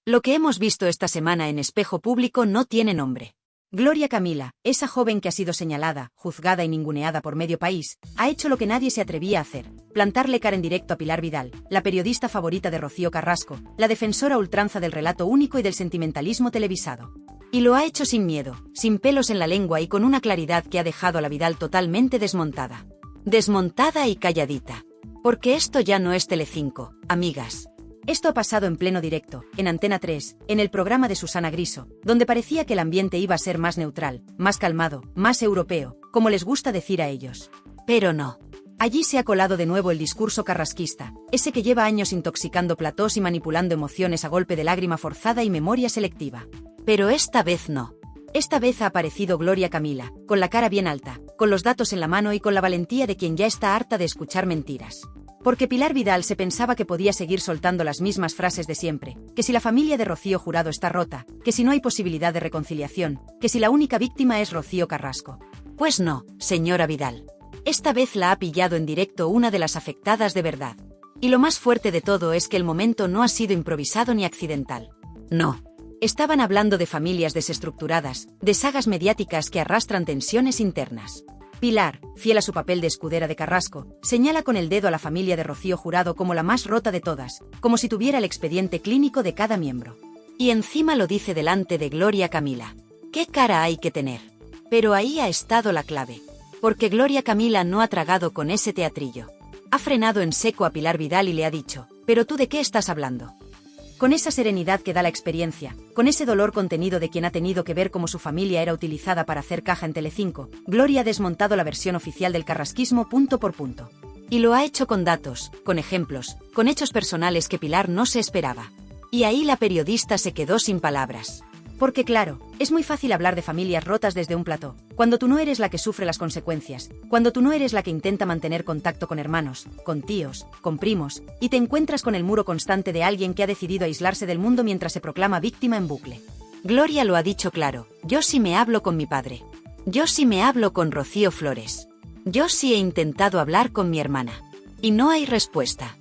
Lo que hemos visto esta semana en Espejo Público no tiene nombre. Gloria Camila, esa joven que ha sido señalada, juzgada y ninguneada por medio país, ha hecho lo que nadie se atrevía a hacer: plantarle cara en directo a Pilar Vidal, la periodista favorita de Rocío Carrasco, la defensora a ultranza del relato único y del sentimentalismo televisado. Y lo ha hecho sin miedo, sin pelos en la lengua y con una claridad que ha dejado a la Vidal totalmente desmontada. Desmontada y calladita. Porque esto ya no es Telecinco, amigas. Esto ha pasado en pleno directo, en Antena 3, en el programa de Susana Griso, donde parecía que el ambiente iba a ser más neutral, más calmado, más europeo, como les gusta decir a ellos. Pero no. Allí se ha colado de nuevo el discurso carrasquista, ese que lleva años intoxicando platós y manipulando emociones a golpe de lágrima forzada y memoria selectiva. Pero esta vez no. Esta vez ha aparecido Gloria Camila, con la cara bien alta, con los datos en la mano y con la valentía de quien ya está harta de escuchar mentiras. Porque Pilar Vidal se pensaba que podía seguir soltando las mismas frases de siempre, que si la familia de Rocío Jurado está rota, que si no hay posibilidad de reconciliación, que si la única víctima es Rocío Carrasco. Pues no, señora Vidal. Esta vez la ha pillado en directo una de las afectadas de verdad. Y lo más fuerte de todo es que el momento no ha sido improvisado ni accidental. No. Estaban hablando de familias desestructuradas, de sagas mediáticas que arrastran tensiones internas. Pilar, fiel a su papel de escudera de Carrasco, señala con el dedo a la familia de Rocío Jurado como la más rota de todas, como si tuviera el expediente clínico de cada miembro. Y encima lo dice delante de Gloria Camila. ¿Qué cara hay que tener? Pero ahí ha estado la clave. Porque Gloria Camila no ha tragado con ese teatrillo. Ha frenado en seco a Pilar Vidal y le ha dicho: ¿pero tú de qué estás hablando? Con esa serenidad que da la experiencia, con ese dolor contenido de quien ha tenido que ver cómo su familia era utilizada para hacer caja en Telecinco, Gloria ha desmontado la versión oficial del carrasquismo punto por punto. Y lo ha hecho con datos, con ejemplos, con hechos personales que Pilar no se esperaba. Y ahí la periodista se quedó sin palabras. Porque claro, es muy fácil hablar de familias rotas desde un plató, cuando tú no eres la que sufre las consecuencias, cuando tú no eres la que intenta mantener contacto con hermanos, con tíos, con primos, y te encuentras con el muro constante de alguien que ha decidido aislarse del mundo mientras se proclama víctima en bucle. Gloria lo ha dicho claro: yo sí me hablo con mi padre. Yo sí me hablo con Rocío Flores. Yo sí he intentado hablar con mi hermana. Y no hay respuesta.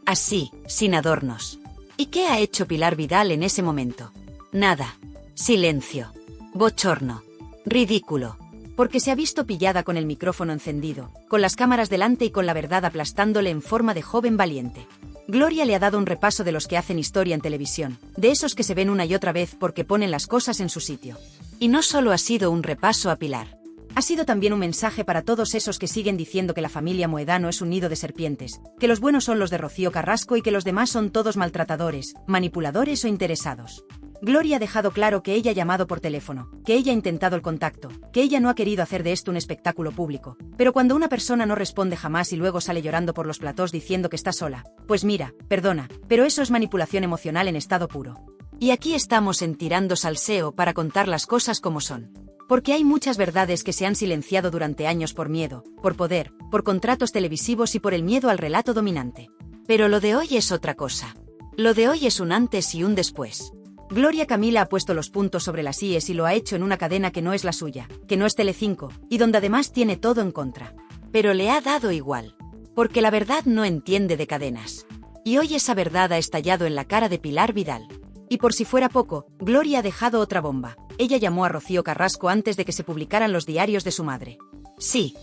Así, sin adornos. ¿Y qué ha hecho Pilar Vidal en ese momento? Nada. Silencio. Bochorno. Ridículo. Porque se ha visto pillada con el micrófono encendido, con las cámaras delante y con la verdad aplastándole en forma de joven valiente. Gloria le ha dado un repaso de los que hacen historia en televisión, de esos que se ven una y otra vez porque ponen las cosas en su sitio. Y no solo ha sido un repaso a Pilar. Ha sido también un mensaje para todos esos que siguen diciendo que la familia Moedano es un nido de serpientes, que los buenos son los de Rocío Carrasco y que los demás son todos maltratadores, manipuladores o interesados. Gloria ha dejado claro que ella ha llamado por teléfono, que ella ha intentado el contacto, que ella no ha querido hacer de esto un espectáculo público. Pero cuando una persona no responde jamás y luego sale llorando por los platós diciendo que está sola, pues mira, perdona, pero eso es manipulación emocional en estado puro. Y aquí estamos en Tirando Salseo para contar las cosas como son. Porque hay muchas verdades que se han silenciado durante años por miedo, por poder, por contratos televisivos y por el miedo al relato dominante. Pero lo de hoy es otra cosa. Lo de hoy es un antes y un después. Gloria Camila ha puesto los puntos sobre las íes y lo ha hecho en una cadena que no es la suya, que no es Telecinco, y donde además tiene todo en contra. Pero le ha dado igual. Porque la verdad no entiende de cadenas. Y hoy esa verdad ha estallado en la cara de Pilar Vidal. Y por si fuera poco, Gloria ha dejado otra bomba. Ella llamó a Rocío Carrasco antes de que se publicaran los diarios de su madre. Sí,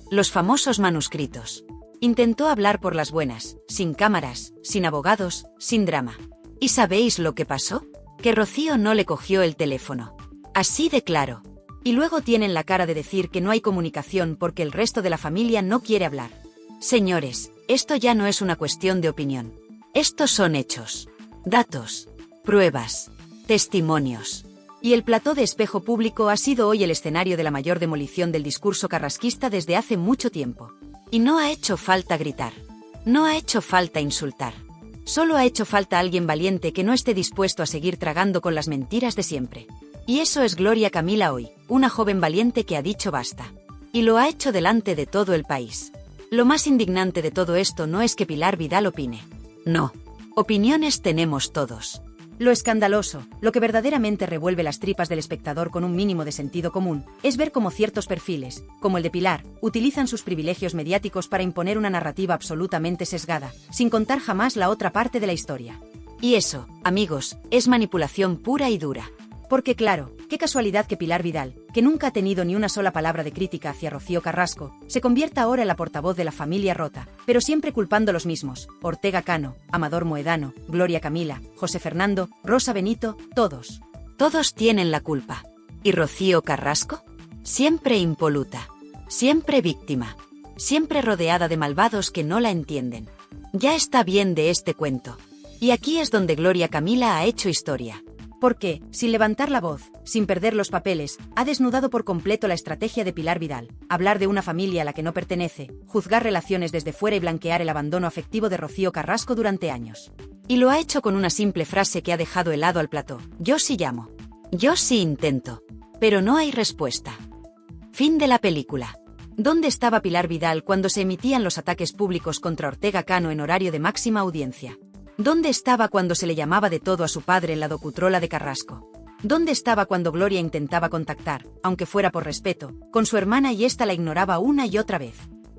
los famosos manuscritos. Intentó hablar por las buenas, sin cámaras, sin abogados, sin drama. ¿Y sabéis lo que pasó? Que Rocío no le cogió el teléfono. Así de claro. Y luego tienen la cara de decir que no hay comunicación porque el resto de la familia no quiere hablar. Señores, esto ya no es una cuestión de opinión. Estos son hechos. Datos. Pruebas. Testimonios. Y el plató de Espejo Público ha sido hoy el escenario de la mayor demolición del discurso carrasquista desde hace mucho tiempo. Y no ha hecho falta gritar. No ha hecho falta insultar. Solo ha hecho falta alguien valiente que no esté dispuesto a seguir tragando con las mentiras de siempre. Y eso es Gloria Camila hoy, una joven valiente que ha dicho basta. Y lo ha hecho delante de todo el país. Lo más indignante de todo esto no es que Pilar Vidal opine. No. Opiniones tenemos todos. Lo escandaloso, lo que verdaderamente revuelve las tripas del espectador con un mínimo de sentido común, es ver cómo ciertos perfiles, como el de Pilar, utilizan sus privilegios mediáticos para imponer una narrativa absolutamente sesgada, sin contar jamás la otra parte de la historia. Y eso, amigos, es manipulación pura y dura. Porque claro, qué casualidad que Pilar Vidal, que nunca ha tenido ni una sola palabra de crítica hacia Rocío Carrasco, se convierta ahora en la portavoz de la familia rota, pero siempre culpando a los mismos: Ortega Cano, Amador Moedano, Gloria Camila, José Fernando, Rosa Benito, todos. Todos tienen la culpa. ¿Y Rocío Carrasco? Siempre impoluta. Siempre víctima. Siempre rodeada de malvados que no la entienden. Ya está bien de este cuento. Y aquí es donde Gloria Camila ha hecho historia. Porque, sin levantar la voz, sin perder los papeles, ha desnudado por completo la estrategia de Pilar Vidal: hablar de una familia a la que no pertenece, juzgar relaciones desde fuera y blanquear el abandono afectivo de Rocío Carrasco durante años. Y lo ha hecho con una simple frase que ha dejado helado al plató: yo sí llamo. Yo sí intento. Pero no hay respuesta. Fin de la película. ¿Dónde estaba Pilar Vidal cuando se emitían los ataques públicos contra Ortega Cano en horario de máxima audiencia? ¿Dónde estaba cuando se le llamaba de todo a su padre en la docutrola de Carrasco? ¿Dónde estaba cuando Gloria intentaba contactar, aunque fuera por respeto, con su hermana y ésta la ignoraba una y otra vez?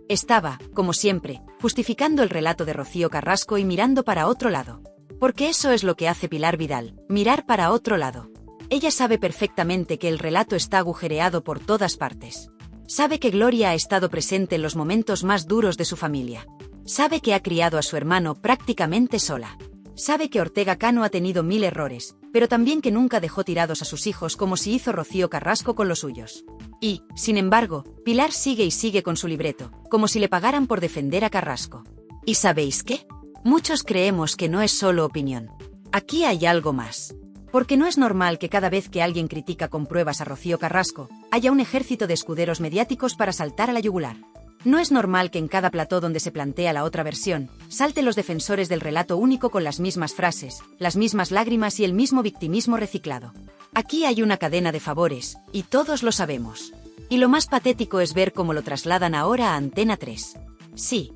Estaba, como siempre, justificando el relato de Rocío Carrasco y mirando para otro lado. Porque eso es lo que hace Pilar Vidal: mirar para otro lado. Ella sabe perfectamente que el relato está agujereado por todas partes. Sabe que Gloria ha estado presente en los momentos más duros de su familia. Sabe que ha criado a su hermano prácticamente sola. Sabe que Ortega Cano ha tenido 1000 errores, pero también que nunca dejó tirados a sus hijos como si hizo Rocío Carrasco con los suyos. Y, sin embargo, Pilar sigue y sigue con su libreto, como si le pagaran por defender a Carrasco. ¿Y sabéis qué? Muchos creemos que no es solo opinión. Aquí hay algo más. Porque no es normal que cada vez que alguien critica con pruebas a Rocío Carrasco, haya un ejército de escuderos mediáticos para saltar a la yugular. No es normal que en cada plató donde se plantea la otra versión, salten los defensores del relato único con las mismas frases, las mismas lágrimas y el mismo victimismo reciclado. Aquí hay una cadena de favores, y todos lo sabemos. Y lo más patético es ver cómo lo trasladan ahora a Antena 3. Sí,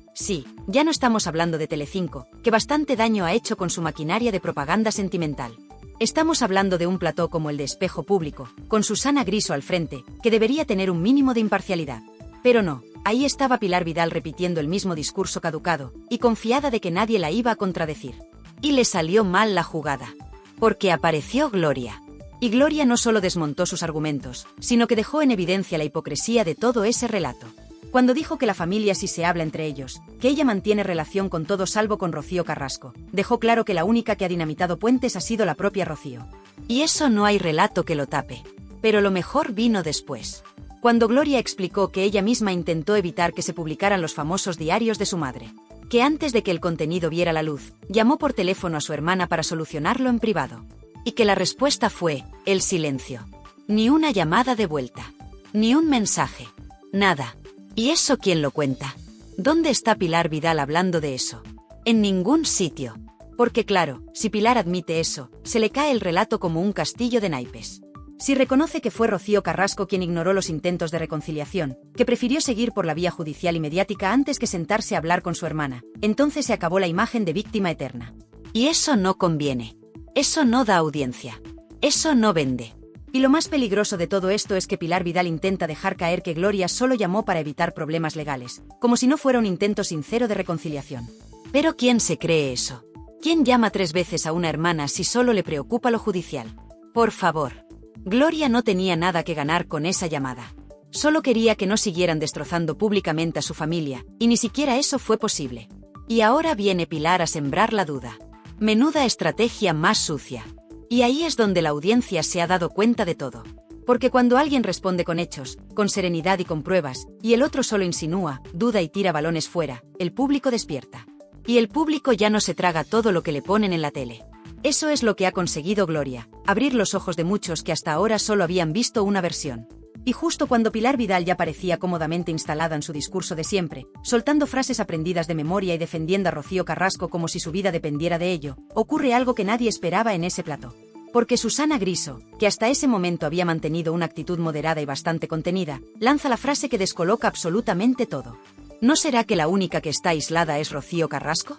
ya no estamos hablando de Telecinco, que bastante daño ha hecho con su maquinaria de propaganda sentimental. Estamos hablando de un plató como el de Espejo Público, con Susana Griso al frente, que debería tener un mínimo de imparcialidad. Pero no. Ahí estaba Pilar Vidal repitiendo el mismo discurso caducado, y confiada de que nadie la iba a contradecir. Y le salió mal la jugada. Porque apareció Gloria. Y Gloria no solo desmontó sus argumentos, sino que dejó en evidencia la hipocresía de todo ese relato. Cuando dijo que la familia sí se habla entre ellos, que ella mantiene relación con todos salvo con Rocío Carrasco, dejó claro que la única que ha dinamitado puentes ha sido la propia Rocío. Y eso no hay relato que lo tape. Pero lo mejor vino después. Cuando Gloria explicó que ella misma intentó evitar que se publicaran los famosos diarios de su madre. Que antes de que el contenido viera la luz, llamó por teléfono a su hermana para solucionarlo en privado. Y que la respuesta fue: el silencio. Ni una llamada de vuelta. Ni un mensaje. Nada. ¿Y eso quién lo cuenta? ¿Dónde está Pilar Vidal hablando de eso? En ningún sitio. Porque claro, si Pilar admite eso, se le cae el relato como un castillo de naipes. Si reconoce que fue Rocío Carrasco quien ignoró los intentos de reconciliación, que prefirió seguir por la vía judicial y mediática antes que sentarse a hablar con su hermana, entonces se acabó la imagen de víctima eterna. Y eso no conviene. Eso no da audiencia. Eso no vende. Y lo más peligroso de todo esto es que Pilar Vidal intenta dejar caer que Gloria solo llamó para evitar problemas legales, como si no fuera un intento sincero de reconciliación. Pero ¿quién se cree eso? ¿Quién llama 3 veces a una hermana si solo le preocupa lo judicial? Por favor. Gloria no tenía nada que ganar con esa llamada. Solo quería que no siguieran destrozando públicamente a su familia, y ni siquiera eso fue posible. Y ahora viene Pilar a sembrar la duda. Menuda estrategia más sucia. Y ahí es donde la audiencia se ha dado cuenta de todo. Porque cuando alguien responde con hechos, con serenidad y con pruebas, y el otro solo insinúa, duda y tira balones fuera, el público despierta. Y el público ya no se traga todo lo que le ponen en la tele. Eso es lo que ha conseguido Gloria, abrir los ojos de muchos que hasta ahora solo habían visto una versión. Y justo cuando Pilar Vidal ya parecía cómodamente instalada en su discurso de siempre, soltando frases aprendidas de memoria y defendiendo a Rocío Carrasco como si su vida dependiera de ello, ocurre algo que nadie esperaba en ese plató. Porque Susana Griso, que hasta ese momento había mantenido una actitud moderada y bastante contenida, lanza la frase que descoloca absolutamente todo. ¿No será que la única que está aislada es Rocío Carrasco?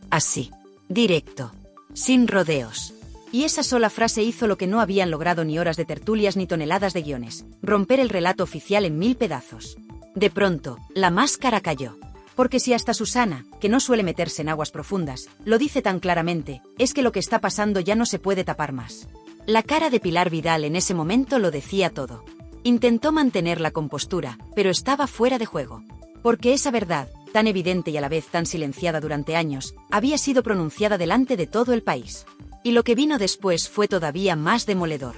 Así. Directo. Sin rodeos. Y esa sola frase hizo lo que no habían logrado ni horas de tertulias ni toneladas de guiones: romper el relato oficial en 1000 pedazos. De pronto, la máscara cayó. Porque si hasta Susana, que no suele meterse en aguas profundas, lo dice tan claramente, es que lo que está pasando ya no se puede tapar más. La cara de Pilar Vidal en ese momento lo decía todo. Intentó mantener la compostura, pero estaba fuera de juego. Porque esa verdad, tan evidente y a la vez tan silenciada durante años, había sido pronunciada delante de todo el país. Y lo que vino después fue todavía más demoledor.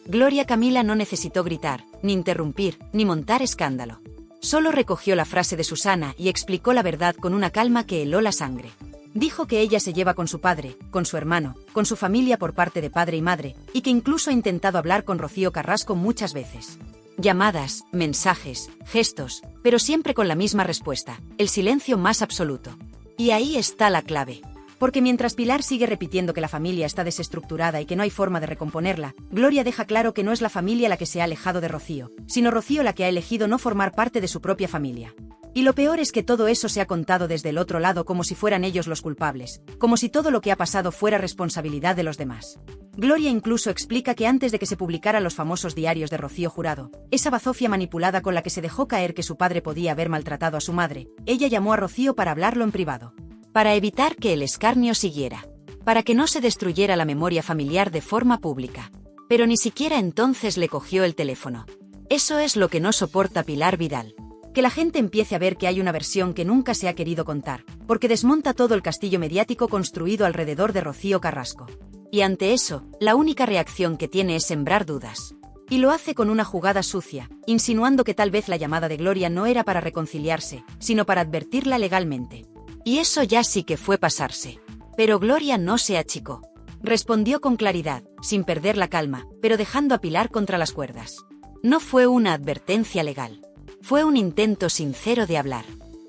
Gloria Camila no necesitó gritar, ni interrumpir, ni montar escándalo. Solo recogió la frase de Susana y explicó la verdad con una calma que heló la sangre. Dijo que ella se lleva con su padre, con su hermano, con su familia por parte de padre y madre, y que incluso ha intentado hablar con Rocío Carrasco muchas veces. Llamadas, mensajes, gestos, pero siempre con la misma respuesta, el silencio más absoluto. Y ahí está la clave. Porque mientras Pilar sigue repitiendo que la familia está desestructurada y que no hay forma de recomponerla, Gloria deja claro que no es la familia la que se ha alejado de Rocío, sino Rocío la que ha elegido no formar parte de su propia familia. Y lo peor es que todo eso se ha contado desde el otro lado como si fueran ellos los culpables, como si todo lo que ha pasado fuera responsabilidad de los demás. Gloria incluso explica que antes de que se publicaran los famosos diarios de Rocío Jurado, esa bazofia manipulada con la que se dejó caer que su padre podía haber maltratado a su madre, ella llamó a Rocío para hablarlo en privado. Para evitar que el escarnio siguiera. Para que no se destruyera la memoria familiar de forma pública. Pero ni siquiera entonces le cogió el teléfono. Eso es lo que no soporta Pilar Vidal. Que la gente empiece a ver que hay una versión que nunca se ha querido contar, porque desmonta todo el castillo mediático construido alrededor de Rocío Carrasco. Y ante eso, la única reacción que tiene es sembrar dudas. Y lo hace con una jugada sucia, insinuando que tal vez la llamada de Gloria no era para reconciliarse, sino para advertirla legalmente. Y eso ya sí que fue pasarse. Pero Gloria no se achicó. Respondió con claridad, sin perder la calma, pero dejando a Pilar contra las cuerdas. No fue una advertencia legal. Fue un intento sincero de hablar.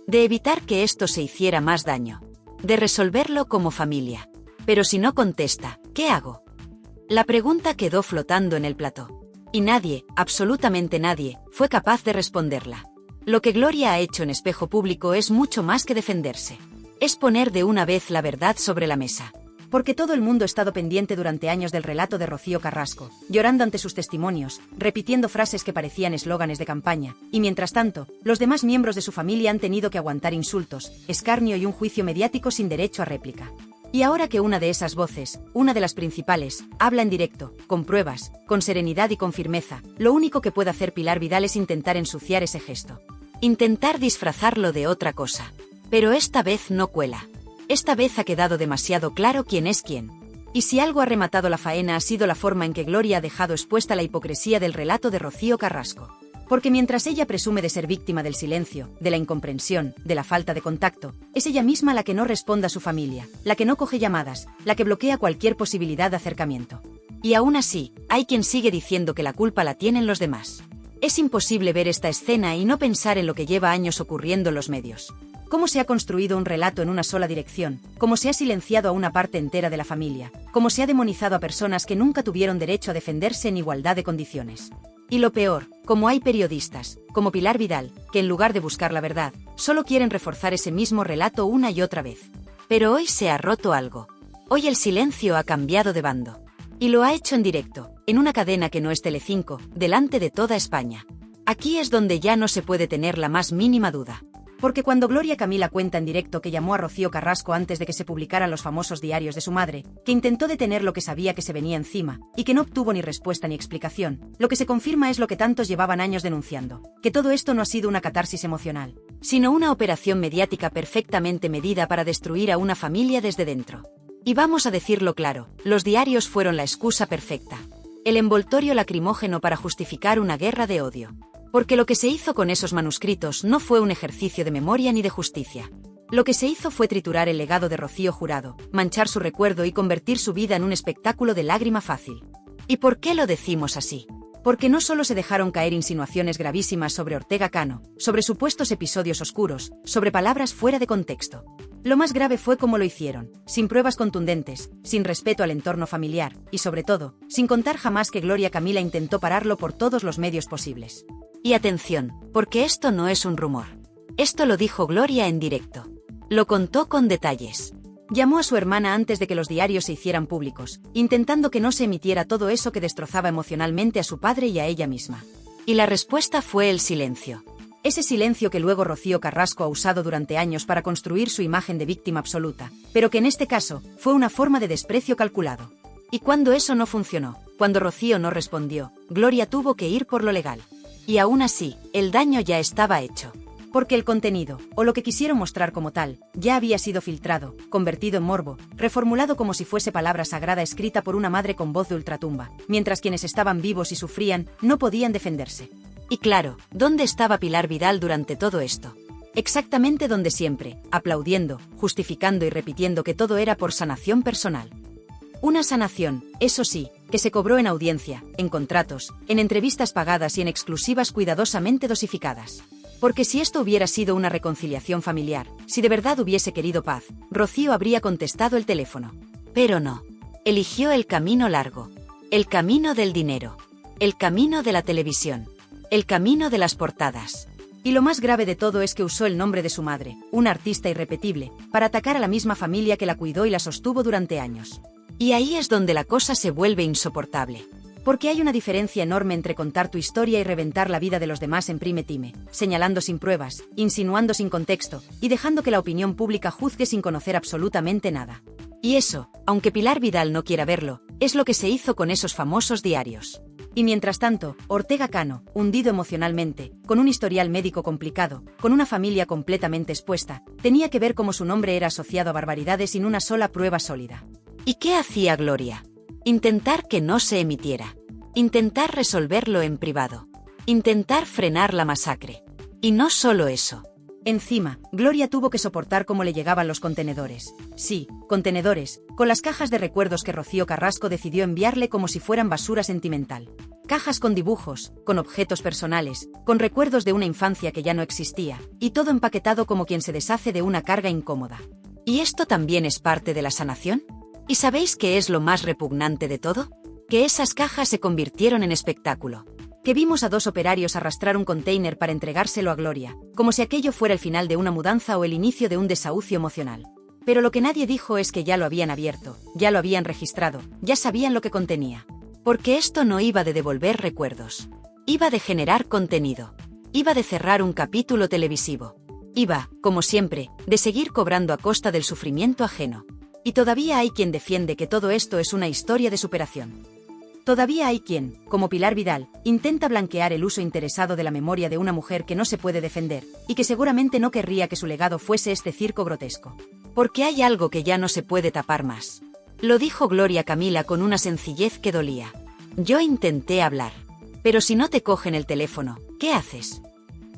De evitar que esto se hiciera más daño. De resolverlo como familia. Pero si no contesta, ¿qué hago? La pregunta quedó flotando en el plató. Y nadie, absolutamente nadie, fue capaz de responderla. Lo que Gloria ha hecho en espejo público es mucho más que defenderse. Es poner de una vez la verdad sobre la mesa. Porque todo el mundo ha estado pendiente durante años del relato de Rocío Carrasco, llorando ante sus testimonios, repitiendo frases que parecían eslóganes de campaña, y mientras tanto, los demás miembros de su familia han tenido que aguantar insultos, escarnio y un juicio mediático sin derecho a réplica. Y ahora que una de esas voces, una de las principales, habla en directo, con pruebas, con serenidad y con firmeza, lo único que puede hacer Pilar Vidal es intentar ensuciar ese gesto. Intentar disfrazarlo de otra cosa. Pero esta vez no cuela. Esta vez ha quedado demasiado claro quién es quién. Y si algo ha rematado la faena ha sido la forma en que Gloria ha dejado expuesta la hipocresía del relato de Rocío Carrasco. Porque mientras ella presume de ser víctima del silencio, de la incomprensión, de la falta de contacto, es ella misma la que no responde a su familia, la que no coge llamadas, la que bloquea cualquier posibilidad de acercamiento. Y aún así, hay quien sigue diciendo que la culpa la tienen los demás. Es imposible ver esta escena y no pensar en lo que lleva años ocurriendo en los medios. Cómo se ha construido un relato en una sola dirección, cómo se ha silenciado a una parte entera de la familia, cómo se ha demonizado a personas que nunca tuvieron derecho a defenderse en igualdad de condiciones. Y lo peor, como hay periodistas, como Pilar Vidal, que en lugar de buscar la verdad, solo quieren reforzar ese mismo relato una y otra vez. Pero hoy se ha roto algo. Hoy el silencio ha cambiado de bando. Y lo ha hecho en directo, en una cadena que no es Telecinco, delante de toda España. Aquí es donde ya no se puede tener la más mínima duda. Porque cuando Gloria Camila cuenta en directo que llamó a Rocío Carrasco antes de que se publicaran los famosos diarios de su madre, que intentó detener lo que sabía que se venía encima, y que no obtuvo ni respuesta ni explicación, lo que se confirma es lo que tantos llevaban años denunciando, que todo esto no ha sido una catarsis emocional, sino una operación mediática perfectamente medida para destruir a una familia desde dentro. Y vamos a decirlo claro, los diarios fueron la excusa perfecta. El envoltorio lacrimógeno para justificar una guerra de odio. Porque lo que se hizo con esos manuscritos no fue un ejercicio de memoria ni de justicia. Lo que se hizo fue triturar el legado de Rocío Jurado, manchar su recuerdo y convertir su vida en un espectáculo de lágrima fácil. ¿Y por qué lo decimos así? Porque no solo se dejaron caer insinuaciones gravísimas sobre Ortega Cano, sobre supuestos episodios oscuros, sobre palabras fuera de contexto. Lo más grave fue cómo lo hicieron, sin pruebas contundentes, sin respeto al entorno familiar, y sobre todo, sin contar jamás que Gloria Camila intentó pararlo por todos los medios posibles. Y atención, porque esto no es un rumor. Esto lo dijo Gloria en directo. Lo contó con detalles. Llamó a su hermana antes de que los diarios se hicieran públicos, intentando que no se emitiera todo eso que destrozaba emocionalmente a su padre y a ella misma. Y la respuesta fue el silencio. Ese silencio que luego Rocío Carrasco ha usado durante años para construir su imagen de víctima absoluta, pero que en este caso fue una forma de desprecio calculado. Y cuando eso no funcionó, cuando Rocío no respondió, Gloria tuvo que ir por lo legal. Y aún así, el daño ya estaba hecho. Porque el contenido, o lo que quisieron mostrar como tal, ya había sido filtrado, convertido en morbo, reformulado como si fuese palabra sagrada escrita por una madre con voz de ultratumba, mientras quienes estaban vivos y sufrían, no podían defenderse. Y claro, ¿dónde estaba Pilar Vidal durante todo esto? Exactamente donde siempre, aplaudiendo, justificando y repitiendo que todo era por sanación personal. Una sanación, eso sí, que se cobró en audiencia, en contratos, en entrevistas pagadas y en exclusivas cuidadosamente dosificadas. Porque si esto hubiera sido una reconciliación familiar, si de verdad hubiese querido paz, Rocío habría contestado el teléfono. Pero no. Eligió el camino largo. El camino del dinero. El camino de la televisión. El camino de las portadas. Y lo más grave de todo es que usó el nombre de su madre, una artista irrepetible, para atacar a la misma familia que la cuidó y la sostuvo durante años. Y ahí es donde la cosa se vuelve insoportable. Porque hay una diferencia enorme entre contar tu historia y reventar la vida de los demás en prime time, señalando sin pruebas, insinuando sin contexto, y dejando que la opinión pública juzgue sin conocer absolutamente nada. Y eso, aunque Pilar Vidal no quiera verlo, es lo que se hizo con esos famosos diarios. Y mientras tanto, Ortega Cano, hundido emocionalmente, con un historial médico complicado, con una familia completamente expuesta, tenía que ver cómo su nombre era asociado a barbaridades sin una sola prueba sólida. ¿Y qué hacía Gloria? Intentar que no se emitiera. Intentar resolverlo en privado. Intentar frenar la masacre. Y no solo eso. Encima, Gloria tuvo que soportar cómo le llegaban los contenedores. Sí, contenedores, con las cajas de recuerdos que Rocío Carrasco decidió enviarle como si fueran basura sentimental. Cajas con dibujos, con objetos personales, con recuerdos de una infancia que ya no existía, y todo empaquetado como quien se deshace de una carga incómoda. ¿Y esto también es parte de la sanación? ¿Y sabéis qué es lo más repugnante de todo? Que esas cajas se convirtieron en espectáculo. Que vimos a dos operarios arrastrar un container para entregárselo a Gloria, como si aquello fuera el final de una mudanza o el inicio de un desahucio emocional. Pero lo que nadie dijo es que ya lo habían abierto, ya lo habían registrado, ya sabían lo que contenía. Porque esto no iba de devolver recuerdos. Iba de generar contenido. Iba de cerrar un capítulo televisivo. Iba, como siempre, de seguir cobrando a costa del sufrimiento ajeno. Y todavía hay quien defiende que todo esto es una historia de superación. Todavía hay quien, como Pilar Vidal, intenta blanquear el uso interesado de la memoria de una mujer que no se puede defender, y que seguramente no querría que su legado fuese este circo grotesco. Porque hay algo que ya no se puede tapar más. Lo dijo Gloria Camila con una sencillez que dolía. Yo intenté hablar. Pero si no te cogen el teléfono, ¿qué haces?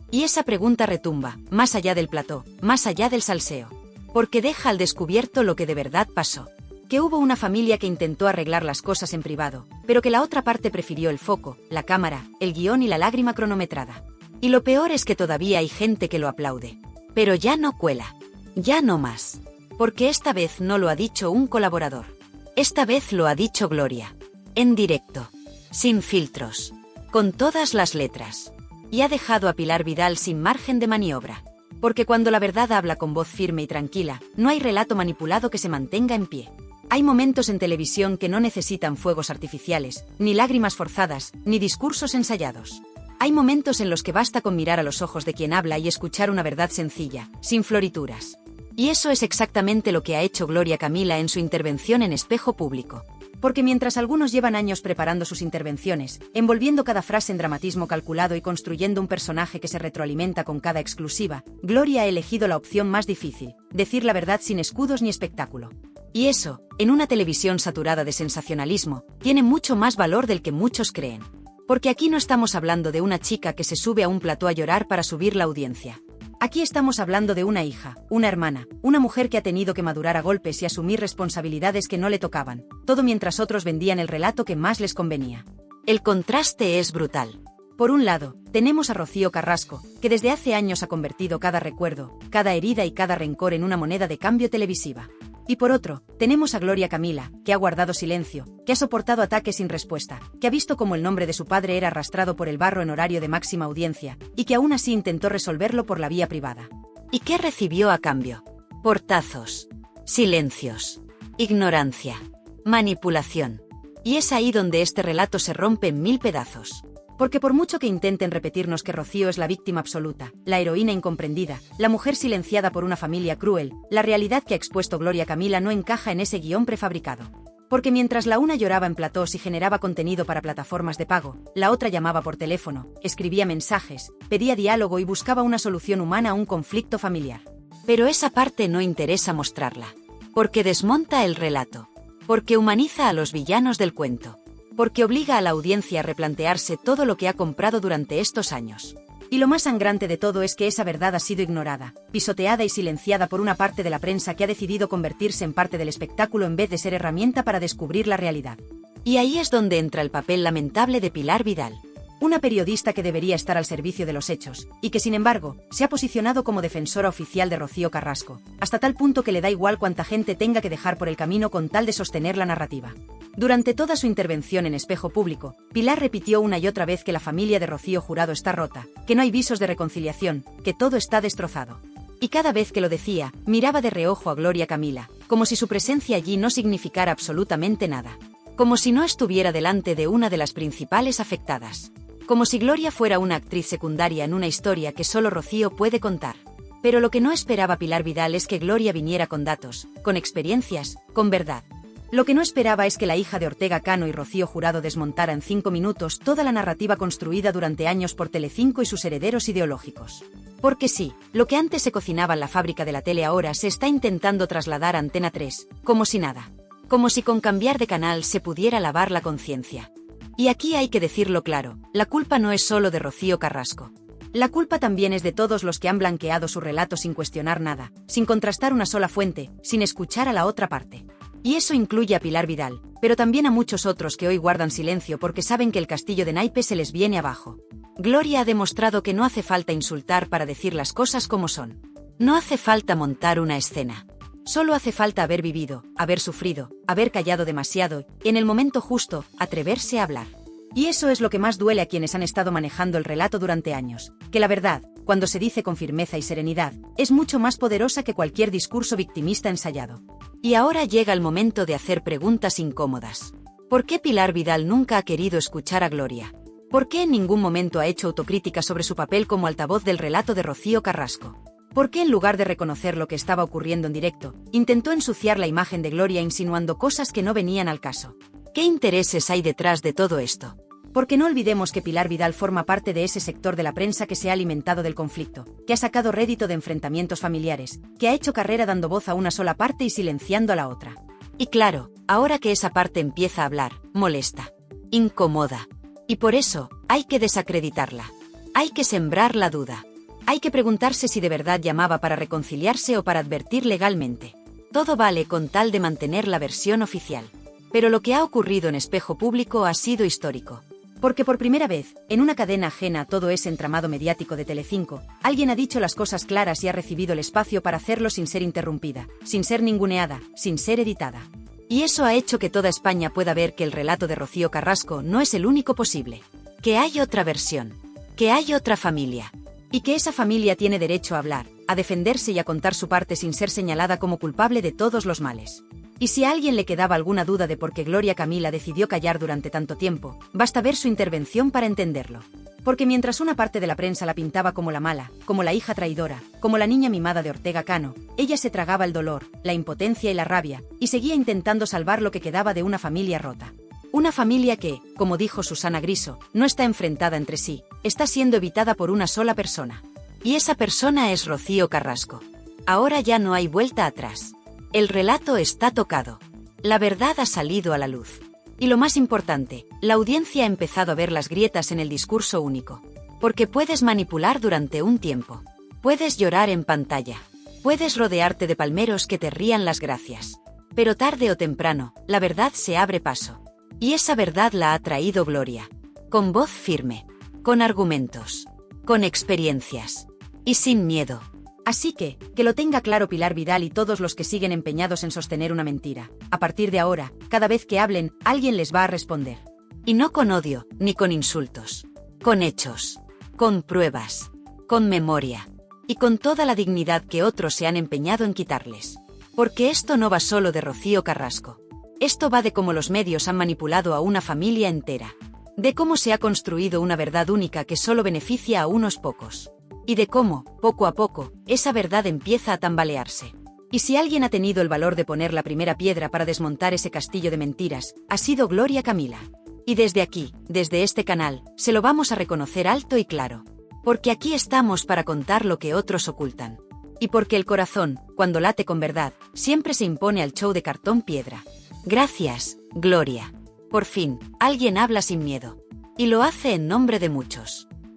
Y esa pregunta retumba, más allá del plató, más allá del salseo. Porque deja al descubierto lo que de verdad pasó. Que hubo una familia que intentó arreglar las cosas en privado, pero que la otra parte prefirió el foco, la cámara, el guión y la lágrima cronometrada. Y lo peor es que todavía hay gente que lo aplaude. Pero ya no cuela. Ya no más. Porque esta vez no lo ha dicho un colaborador. Esta vez lo ha dicho Gloria. En directo. Sin filtros. Con todas las letras. Y ha dejado a Pilar Vidal sin margen de maniobra. Porque cuando la verdad habla con voz firme y tranquila, no hay relato manipulado que se mantenga en pie. Hay momentos en televisión que no necesitan fuegos artificiales, ni lágrimas forzadas, ni discursos ensayados. Hay momentos en los que basta con mirar a los ojos de quien habla y escuchar una verdad sencilla, sin florituras. Y eso es exactamente lo que ha hecho Gloria Camila en su intervención en Espejo Público. Porque mientras algunos llevan años preparando sus intervenciones, envolviendo cada frase en dramatismo calculado y construyendo un personaje que se retroalimenta con cada exclusiva, Gloria ha elegido la opción más difícil, decir la verdad sin escudos ni espectáculo. Y eso, en una televisión saturada de sensacionalismo, tiene mucho más valor del que muchos creen. Porque aquí no estamos hablando de una chica que se sube a un plató a llorar para subir la audiencia. Aquí estamos hablando de una hija, una hermana, una mujer que ha tenido que madurar a golpes y asumir responsabilidades que no le tocaban, todo mientras otros vendían el relato que más les convenía. El contraste es brutal. Por un lado, tenemos a Rocío Carrasco, que desde hace años ha convertido cada recuerdo, cada herida y cada rencor en una moneda de cambio televisiva. Y por otro, tenemos a Gloria Camila, que ha guardado silencio, que ha soportado ataques sin respuesta, que ha visto cómo el nombre de su padre era arrastrado por el barro en horario de máxima audiencia, y que aún así intentó resolverlo por la vía privada. ¿Y qué recibió a cambio? Portazos, silencios, ignorancia, manipulación. Y es ahí donde este relato se rompe en mil pedazos. Porque por mucho que intenten repetirnos que Rocío es la víctima absoluta, la heroína incomprendida, la mujer silenciada por una familia cruel, la realidad que ha expuesto Gloria Camila no encaja en ese guión prefabricado. Porque mientras la una lloraba en platós y generaba contenido para plataformas de pago, la otra llamaba por teléfono, escribía mensajes, pedía diálogo y buscaba una solución humana a un conflicto familiar. Pero esa parte no interesa mostrarla. Porque desmonta el relato. Porque humaniza a los villanos del cuento. Porque obliga a la audiencia a replantearse todo lo que ha comprado durante estos años. Y lo más sangrante de todo es que esa verdad ha sido ignorada, pisoteada y silenciada por una parte de la prensa que ha decidido convertirse en parte del espectáculo en vez de ser herramienta para descubrir la realidad. Y ahí es donde entra el papel lamentable de Pilar Vidal. Una periodista que debería estar al servicio de los hechos, y que sin embargo, se ha posicionado como defensora oficial de Rocío Carrasco, hasta tal punto que le da igual cuánta gente tenga que dejar por el camino con tal de sostener la narrativa. Durante toda su intervención en Espejo Público, Pilar repitió una y otra vez que la familia de Rocío Jurado está rota, que no hay visos de reconciliación, que todo está destrozado. Y cada vez que lo decía, miraba de reojo a Gloria Camila, como si su presencia allí no significara absolutamente nada. Como si no estuviera delante de una de las principales afectadas. Como si Gloria fuera una actriz secundaria en una historia que solo Rocío puede contar. Pero lo que no esperaba Pilar Vidal es que Gloria viniera con datos, con experiencias, con verdad. Lo que no esperaba es que la hija de Ortega Cano y Rocío Jurado desmontara en 5 minutos toda la narrativa construida durante años por Telecinco y sus herederos ideológicos. Porque sí, lo que antes se cocinaba en la fábrica de la tele ahora se está intentando trasladar a Antena 3, como si nada. Como si con cambiar de canal se pudiera lavar la conciencia. Y aquí hay que decirlo claro, la culpa no es solo de Rocío Carrasco. La culpa también es de todos los que han blanqueado su relato sin cuestionar nada, sin contrastar una sola fuente, sin escuchar a la otra parte. Y eso incluye a Pilar Vidal, pero también a muchos otros que hoy guardan silencio porque saben que el castillo de naipes se les viene abajo. Gloria ha demostrado que no hace falta insultar para decir las cosas como son. No hace falta montar una escena. Solo hace falta haber vivido, haber sufrido, haber callado demasiado, y en el momento justo, atreverse a hablar. Y eso es lo que más duele a quienes han estado manejando el relato durante años, que la verdad, cuando se dice con firmeza y serenidad, es mucho más poderosa que cualquier discurso victimista ensayado. Y ahora llega el momento de hacer preguntas incómodas. ¿Por qué Pilar Vidal nunca ha querido escuchar a Gloria? ¿Por qué en ningún momento ha hecho autocrítica sobre su papel como altavoz del relato de Rocío Carrasco? ¿Por qué en lugar de reconocer lo que estaba ocurriendo en directo, intentó ensuciar la imagen de Gloria insinuando cosas que no venían al caso? ¿Qué intereses hay detrás de todo esto? Porque no olvidemos que Pilar Vidal forma parte de ese sector de la prensa que se ha alimentado del conflicto, que ha sacado rédito de enfrentamientos familiares, que ha hecho carrera dando voz a una sola parte y silenciando a la otra. Y claro, ahora que esa parte empieza a hablar, molesta, incomoda. Y por eso, hay que desacreditarla. Hay que sembrar la duda. Hay que preguntarse si de verdad llamaba para reconciliarse o para advertir legalmente. Todo vale con tal de mantener la versión oficial. Pero lo que ha ocurrido en Espejo Público ha sido histórico. Porque por primera vez, en una cadena ajena a todo ese entramado mediático de Telecinco, alguien ha dicho las cosas claras y ha recibido el espacio para hacerlo sin ser interrumpida, sin ser ninguneada, sin ser editada. Y eso ha hecho que toda España pueda ver que el relato de Rocío Carrasco no es el único posible. Que hay otra versión. Que hay otra familia. Y que esa familia tiene derecho a hablar, a defenderse y a contar su parte sin ser señalada como culpable de todos los males. Y si a alguien le quedaba alguna duda de por qué Gloria Camila decidió callar durante tanto tiempo, basta ver su intervención para entenderlo. Porque mientras una parte de la prensa la pintaba como la mala, como la hija traidora, como la niña mimada de Ortega Cano, ella se tragaba el dolor, la impotencia y la rabia, y seguía intentando salvar lo que quedaba de una familia rota. Una familia que, como dijo Susana Griso, no está enfrentada entre sí, está siendo evitada por una sola persona. Y esa persona es Rocío Carrasco. Ahora ya no hay vuelta atrás. El relato está tocado. La verdad ha salido a la luz. Y lo más importante, la audiencia ha empezado a ver las grietas en el discurso único. Porque puedes manipular durante un tiempo. Puedes llorar en pantalla. Puedes rodearte de palmeros que te rían las gracias. Pero tarde o temprano, la verdad se abre paso. Y esa verdad la ha traído Gloria. Con voz firme. Con argumentos. Con experiencias. Y sin miedo. Así que lo tenga claro Pilar Vidal y todos los que siguen empeñados en sostener una mentira. A partir de ahora, cada vez que hablen, alguien les va a responder. Y no con odio, ni con insultos. Con hechos. Con pruebas. Con memoria. Y con toda la dignidad que otros se han empeñado en quitarles. Porque esto no va solo de Rocío Carrasco. Esto va de cómo los medios han manipulado a una familia entera. de cómo se ha construido una verdad única que solo beneficia a unos pocos. Y de cómo, poco a poco, esa verdad empieza a tambalearse. Y si alguien ha tenido el valor de poner la primera piedra para desmontar ese castillo de mentiras, ha sido Gloria Camila. Y desde aquí, desde este canal, se lo vamos a reconocer alto y claro. Porque aquí estamos para contar lo que otros ocultan. Y porque el corazón, cuando late con verdad, siempre se impone al show de cartón piedra. Gracias, Gloria. Por fin, alguien habla sin miedo. Y lo hace en nombre de muchos.